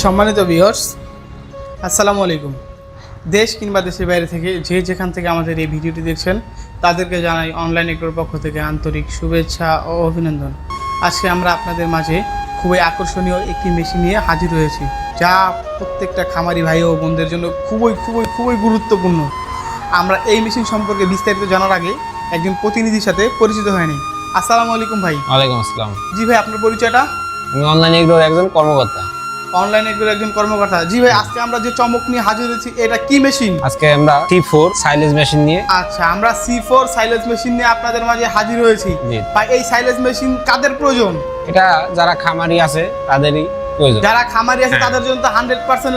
সম্মানিত ভিউয়ার্স, আসসালামু আলাইকুম। দেশ কিংবা দেশের বাইরে থেকে যে যেখান থেকে আমাদের এই ভিডিওটি দেখছেন তাদেরকে জানাই অনলাইন এগ্রোর পক্ষ থেকে আন্তরিক শুভেচ্ছা ও অভিনন্দন। আজকে আমরা আপনাদের মাঝে খুবই আকর্ষণীয় একটি মেশিন নিয়ে হাজির হয়েছি, যা প্রত্যেকটা খামারি ভাই ও বোনদের জন্য খুবই গুরুত্বপূর্ণ। আমরা এই মেশিন সম্পর্কে বিস্তারিত জানার আগে একজন প্রতিনিধির সাথে পরিচিত হয়নি। আসসালামু আলাইকুম ভাই। ওয়ালাইকুম আসসালাম। জি ভাই, আপনার পরিচয়টা? আমি অনলাইন এগ্রোর একজন কর্মকর্তা। অনলাইন এগ্রোর একজন কর্মকর্তা। জি ভাই, আজকে আমরা যে চমক নিয়ে হাজির হয়েছি, এটা কি মেশিন? আজকে আমরা C4 সাইলেজ মেশিন নিয়ে। আচ্ছা, আমরা C4 সাইলেজ মেশিন নিয়ে আপনাদের মাঝে হাজির হয়েছি। জি। ভাই, এই সাইলেজ মেশিন কাদের প্রয়োজন? এটা যারা খামারি আছে তাদেরই প্রয়োজন। যারা খামারি আছে তাদের জন্য তো 100%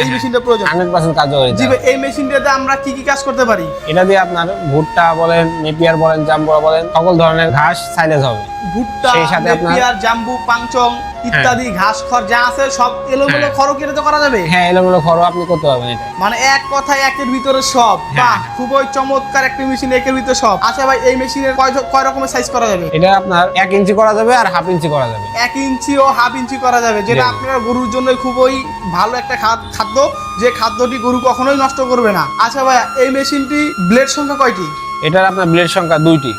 এই মেশিনটা প্রয়োজন। 100% কার্যকরী। জি ভাই, এই মেশিনটাতে আমরা কি কি কাজ করতে পারি? এটা দিয়ে আপনার ভুট্টা বলেন, নেপিয়ার বলেন, জাম্বুরা বলেন, সকল ধরনের ঘাস সাইলেজ হবে। ভুট্টা, সেই সাথে আপনার নেপিয়ার, জাম্বু, পাংচং ইত্যাদি ঘাস খড় যা আছে সব এলোমেলো খড় কেটে তো করা যাবে। হ্যাঁ, এলোমেলো খড় আপনি করতে পারবেন এটা। মানে এক কথায় একের ভিতরে সব। বাহ, খুবই চমৎকার একটা মেশিন, একের ভিতরে সব। আচ্ছা ভাই, এই মেশিনের কয় রকমের সাইজ করা যাবে? এটা আপনার 1 ইঞ্চি করা যাবে আর হাফ ইঞ্চি করা যাবে। 1 ইঞ্চি ও হাফ ইঞ্চি করা যাবে, যেটা আপনার গরুর জন্য খুবই ভালো একটা খাদ্য, যে খাদ্যটি গরু কখনোই নষ্ট করবে না। আচ্ছা ভাই, এই মেশিনটি ব্লেড সংখ্যা কয়টি? এটার আপনার ব্লেড সংখ্যা 2টি।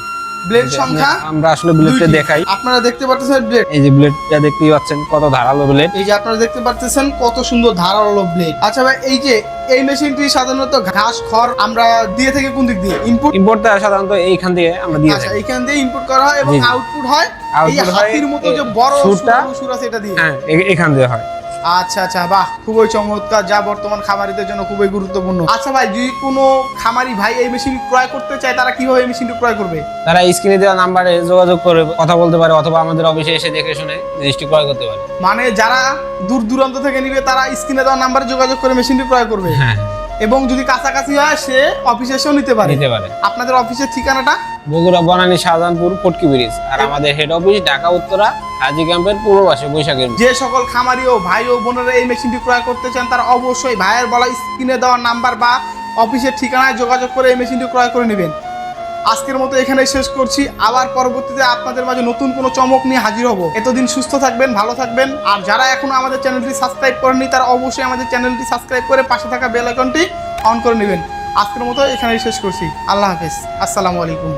ব্লেড সংখ্যা আমরা আসলে ব্লেডটা দেখাই। আপনারা দেখতে পাচ্ছেন ব্লেড, এই যে ব্লেডটা দেখতেই পাচ্ছেন কত ধারালো ব্লেড। এই যে আপনারা দেখতে পাচ্ছেন কত সুন্দর ধারালো ব্লেড। আচ্ছা ভাই, এই যে এই মেশিনটি সাধারণত ঘাস খড় আমরা দিয়ে থাকি কোন দিক দিয়ে? ইনপুটটা সাধারণত এইখান দিয়ে আমরা দিয়ে আচ্ছা, থাকি। এইখান দিয়ে ইনপুট করা হয় এবং আউটপুট হয় এই হাতির মতো যে বড় সুর আছে এটা দিয়ে। হ্যাঁ, এখান দিয়ে হয়। আচ্ছা আচ্ছা, বাহ, খুবই চমৎকার, যা বর্তমান খামারিদের জন্য খুবই গুরুত্বপূর্ণ। আচ্ছা ভাই, যদি কোনো খামারি ভাই এই মেশিন ক্রয় করতে চায়, তারা কিভাবে এই মেশিনটি ক্রয় করবে? তারা স্ক্রিনে দেওয়া নাম্বারে যোগাযোগ করে কথা বলতে পারে, অথবা আমাদের অফিসে এসে দেখে শুনে জিনিসটি ক্রয় করতে পারে। মানে যারা দূর দূরান্ত থেকে নিবে তারা স্ক্রিনে দেওয়া নাম্বারে যোগাযোগ করে মেশিনটি ক্রয় করবে। হ্যাঁ, এবং যদি কাছাকাছি হয় সে অফিসে এসেও নিতে পারে। আপনাদের অফিসের ঠিকানাটা? বগুড়া বনানী শাহজাহানপুর ফটকি ব্রিজ, আর আমাদের হেড অফিস ঢাকা উত্তরা হাজী ক্যাম্পের পূর্ব পাশে বৈশাখের। যে সকল খামারি ও ভাই ও বোনেরা এই মেশিনটি ক্রয় করতে চান তারা অবশ্যই ভাইয়ের বলা স্ক্রিনে দেওয়া নাম্বার বা অফিসের ঠিকানায় যোগাযোগ করে এই মেশিনটি ক্রয় করে নেবেন। আজকের মতো এখানেই শেষ করছি। আবার পরবর্তীতে আপনাদের মাঝে নতুন কোনো চমক নিয়ে হাজির হব। এতদিন সুস্থ থাকবেন, ভালো থাকবেন। আর যারা এখনো আমাদের চ্যানেলটি সাবস্ক্রাইব করেননি তারা অবশ্যই আমাদের চ্যানেলটি সাবস্ক্রাইব করে পাশে থাকা বেল আইকনটি অন করে নেবেন। আজকের মতো এখানেই শেষ করছি। আল্লাহ হাফেজ, আসসালামু আলাইকুম।